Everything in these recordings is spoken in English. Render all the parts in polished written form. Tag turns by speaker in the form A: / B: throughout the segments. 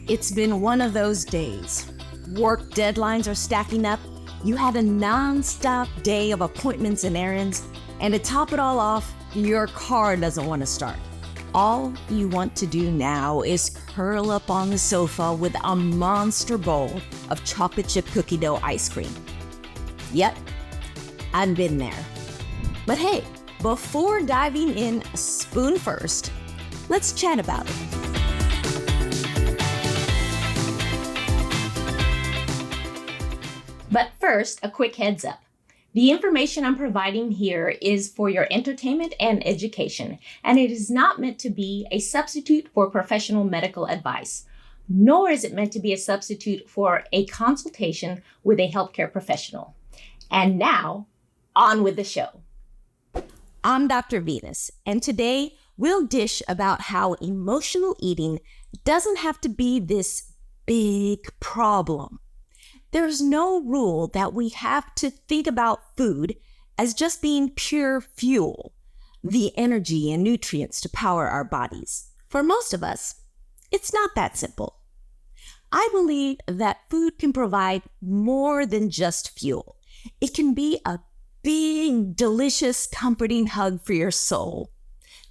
A: It's been one of those days. Work deadlines are stacking up. You had a non-stop day of appointments and errands. And to top it all off, your car doesn't want to start. All you want to do now is curl up on the sofa with a monster bowl of chocolate chip cookie dough ice cream. Yep, I've been there. But hey, before diving in spoon first, let's chat about it.
B: But first, a quick heads up. The information I'm providing here is for your entertainment and education, and it is not meant to be a substitute for professional medical advice, nor is it meant to be a substitute for a consultation with a healthcare professional. And now, on with the show.
A: I'm Dr. Venus, and today we'll dish about how emotional eating doesn't have to be this big problem. There's no rule that we have to think about food as just being pure fuel, the energy and nutrients to power our bodies. For most of us, it's not that simple. I believe that food can provide more than just fuel. It can be a big, delicious, comforting hug for your soul.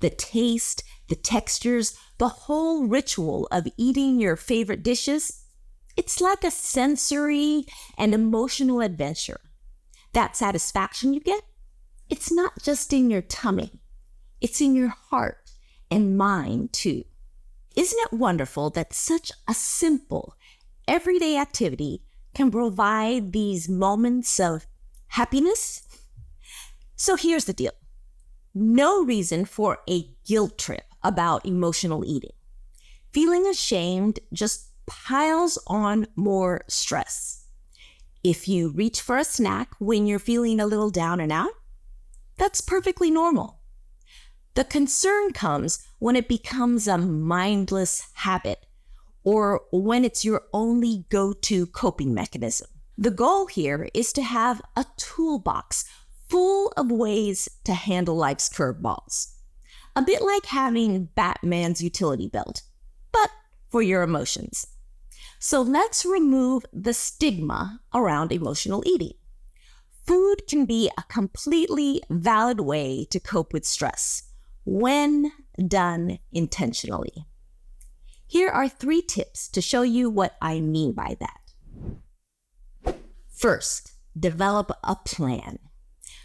A: The taste, the textures, the whole ritual of eating your favorite dishes, it's like a sensory and emotional adventure. That satisfaction you get, it's not just in your tummy, it's in your heart and mind too. Isn't it wonderful that such a simple, everyday activity can provide these moments of happiness? So here's the deal. No reason for a guilt trip about emotional eating. Feeling ashamed just piles on more stress. If you reach for a snack when you're feeling a little down and out, that's perfectly normal. The concern comes when it becomes a mindless habit or when it's your only go-to coping mechanism. The goal here is to have a toolbox full of ways to handle life's curveballs. A bit like having Batman's utility belt, but for your emotions. So let's remove the stigma around emotional eating. Food can be a completely valid way to cope with stress when done intentionally. Here are 3 tips to show you what I mean by that. First, develop a plan.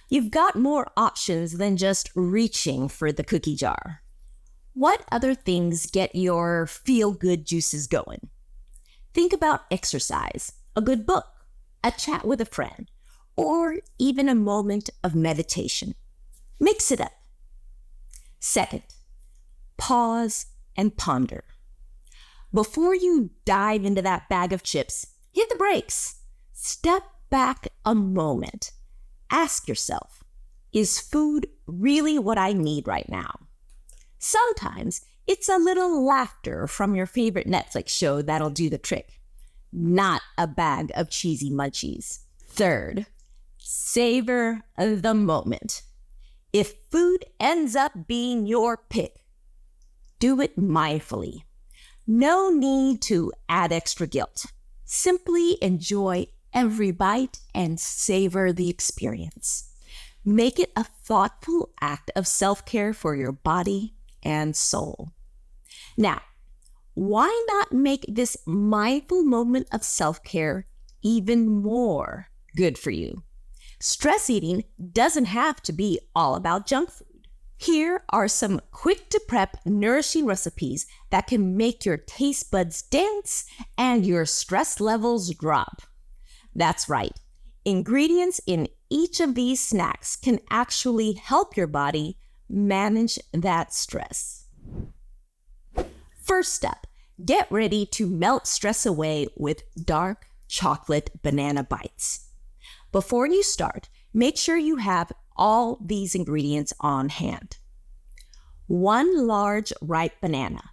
A: You've got more options than just reaching for the cookie jar. What other things get your feel-good juices going? Think about exercise, a good book, a chat with a friend, or even a moment of meditation. Mix it up. Second, pause and ponder. Before you dive into that bag of chips, hit the brakes. Step back a moment. Ask yourself, is food really what I need right now? Sometimes it's a little laughter from your favorite Netflix show that'll do the trick, not a bag of cheesy munchies. Third, savor the moment. If food ends up being your pick, do it mindfully. No need to add extra guilt. Simply enjoy every bite and savor the experience. Make it a thoughtful act of self-care for your body and soul. Now, why not make this mindful moment of self-care even more good for you? Stress eating doesn't have to be all about junk food. Here are some quick-to-prep, nourishing recipes that can make your taste buds dance and your stress levels drop. That's right. Ingredients in each of these snacks can actually help your body manage that stress. First up, get ready to melt stress away with dark chocolate banana bites. Before you start, make sure you have all these ingredients on hand. 1 large ripe banana,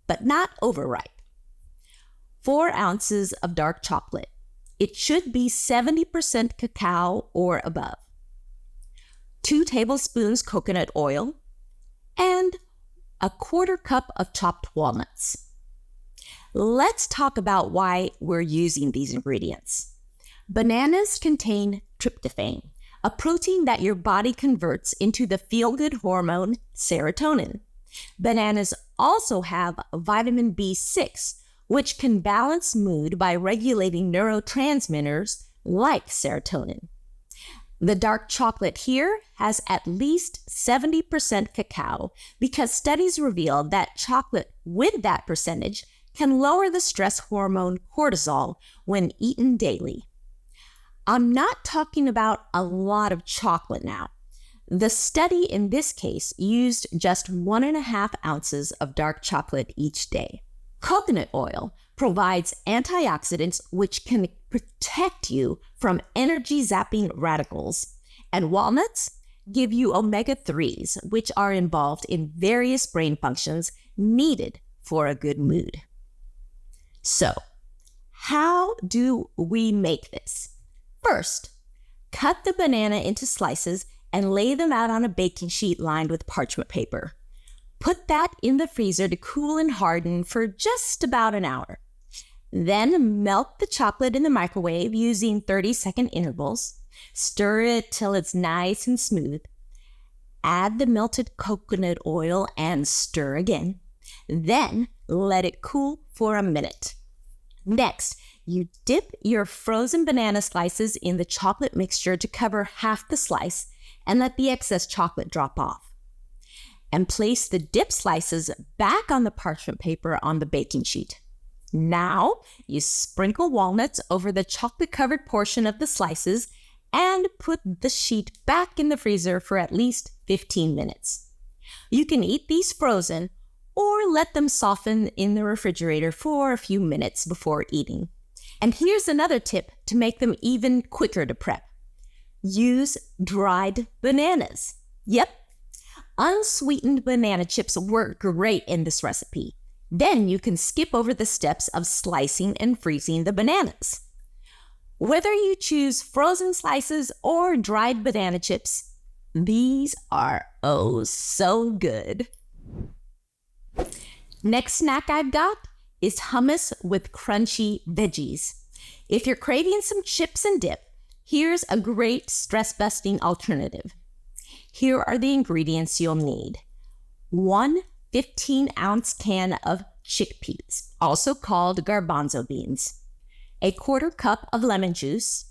A: but not overripe. 4 ounces of dark chocolate. It should be 70% cacao or above. 2 tablespoons coconut oil, and a 1/4 cup of chopped walnuts. Let's talk about why we're using these ingredients. Bananas contain tryptophan, a protein that your body converts into the feel-good hormone serotonin. Bananas also have vitamin B6, which can balance mood by regulating neurotransmitters like serotonin. The dark chocolate here has at least 70% cacao because studies reveal that chocolate with that percentage can lower the stress hormone cortisol when eaten daily. I'm not talking about a lot of chocolate now. The study in this case used just 1.5 ounces of dark chocolate each day. Coconut oil provides antioxidants which can protect you from energy-zapping radicals, and walnuts give you omega-3s, which are involved in various brain functions needed for a good mood. So, how do we make this? First, cut the banana into slices and lay them out on a baking sheet lined with parchment paper. Put that in the freezer to cool and harden for just about an hour. Then melt the chocolate in the microwave using 30-second intervals. Stir it till it's nice and smooth. Add the melted coconut oil and stir again. Then let it cool for a minute. Next, you dip your frozen banana slices in the chocolate mixture to cover half the slice and let the excess chocolate drop off. And place the dip slices back on the parchment paper on the baking sheet. Now, you sprinkle walnuts over the chocolate-covered portion of the slices and put the sheet back in the freezer for at least 15 minutes. You can eat these frozen or let them soften in the refrigerator for a few minutes before eating. And here's another tip to make them even quicker to prep. Use dried bananas. Yep, unsweetened banana chips work great in this recipe. Then you can skip over the steps of slicing and freezing the bananas. Whether you choose frozen slices or dried banana chips, these are oh so good. Next snack I've got is hummus with crunchy veggies. If you're craving some chips and dip, here's a great stress-busting alternative. Here are the ingredients you'll need. 1 15-ounce can of chickpeas, also called garbanzo beans. 1/4 cup of lemon juice.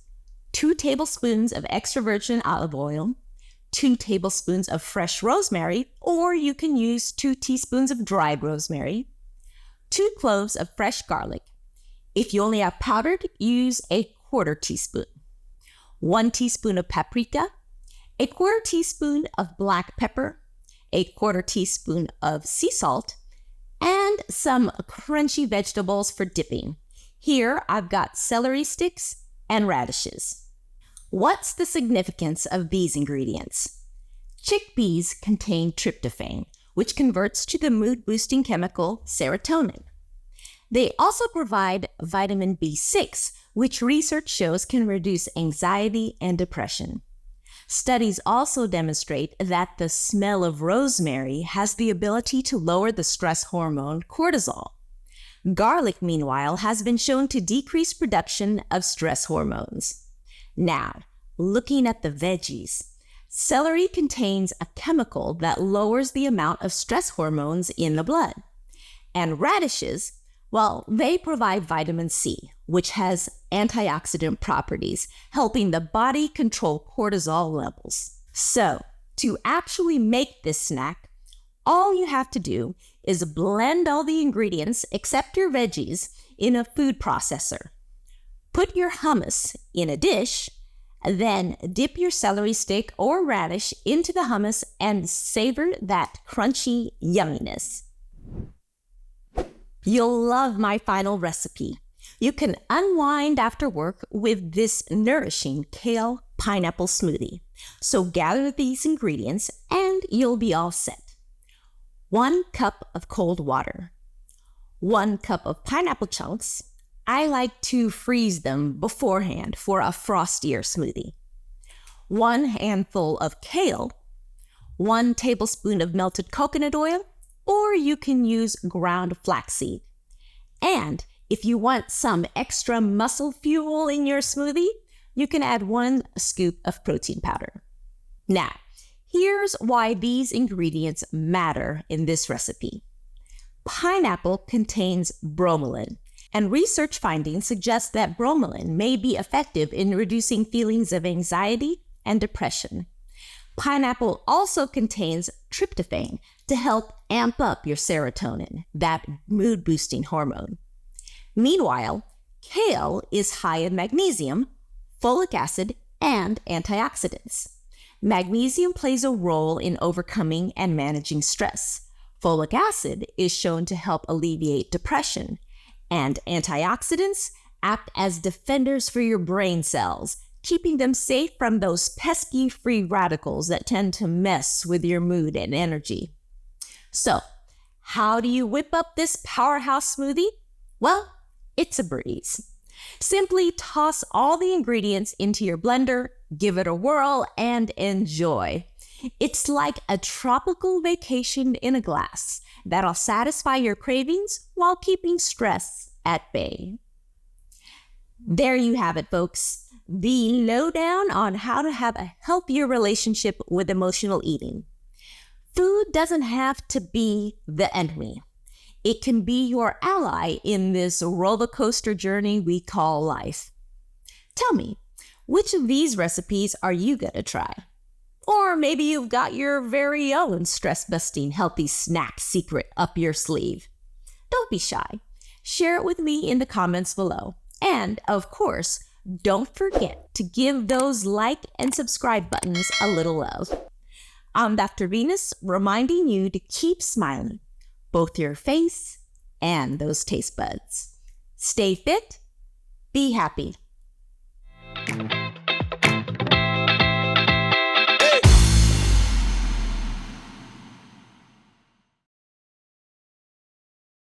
A: 2 tablespoons of extra virgin olive oil. 2 tablespoons of fresh rosemary, or you can use 2 teaspoons of dried rosemary. 2 cloves of fresh garlic. If you only have powdered, use 1/4 teaspoon. 1 teaspoon of paprika. 1/4 teaspoon of black pepper. 1/4 teaspoon of sea salt, and some crunchy vegetables for dipping. Here I've got celery sticks and radishes. What's the significance of these ingredients? Chickpeas contain tryptophan, which converts to the mood-boosting chemical serotonin. They also provide vitamin B6, which research shows can reduce anxiety and depression. Studies also demonstrate that the smell of rosemary has the ability to lower the stress hormone cortisol. Garlic, meanwhile, has been shown to decrease production of stress hormones. Now, looking at the veggies, celery contains a chemical that lowers the amount of stress hormones in the blood. And radishes, well, they provide vitamin C, which has antioxidant properties, helping the body control cortisol levels. So, to actually make this snack, all you have to do is blend all the ingredients except your veggies in a food processor. Put your hummus in a dish, then dip your celery stick or radish into the hummus and savor that crunchy yumminess. You'll love my final recipe. You can unwind after work with this nourishing kale pineapple smoothie. So gather these ingredients and you'll be all set. 1 cup of cold water. 1 cup of pineapple chunks. I like to freeze them beforehand for a frostier smoothie. 1 handful of kale. 1 tablespoon of melted coconut oil, or you can use ground flaxseed. And if you want some extra muscle fuel in your smoothie, you can add 1 scoop of protein powder. Now, here's why these ingredients matter in this recipe. Pineapple contains bromelain, and research findings suggest that bromelain may be effective in reducing feelings of anxiety and depression. Pineapple also contains tryptophan to help amp up your serotonin, that mood-boosting hormone. Meanwhile, kale is high in magnesium, folic acid, and antioxidants. Magnesium plays a role in overcoming and managing stress. Folic acid is shown to help alleviate depression, and antioxidants act as defenders for your brain cells, keeping them safe from those pesky free radicals that tend to mess with your mood and energy. So, how do you whip up this powerhouse smoothie? Well, it's a breeze. Simply toss all the ingredients into your blender, give it a whirl, and enjoy. It's like a tropical vacation in a glass that'll satisfy your cravings while keeping stress at bay. There you have it, folks. The lowdown on how to have a healthier relationship with emotional eating. Food doesn't have to be the enemy. It can be your ally in this roller coaster journey we call life. Tell me, which of these recipes are you going to try? Or maybe you've got your very own stress-busting healthy snack secret up your sleeve. Don't be shy. Share it with me in the comments below. And, of course, don't forget to give those like and subscribe buttons a little love. I'm Dr. Venus, reminding you to keep smiling, both your face and those taste buds. Stay fit, be happy.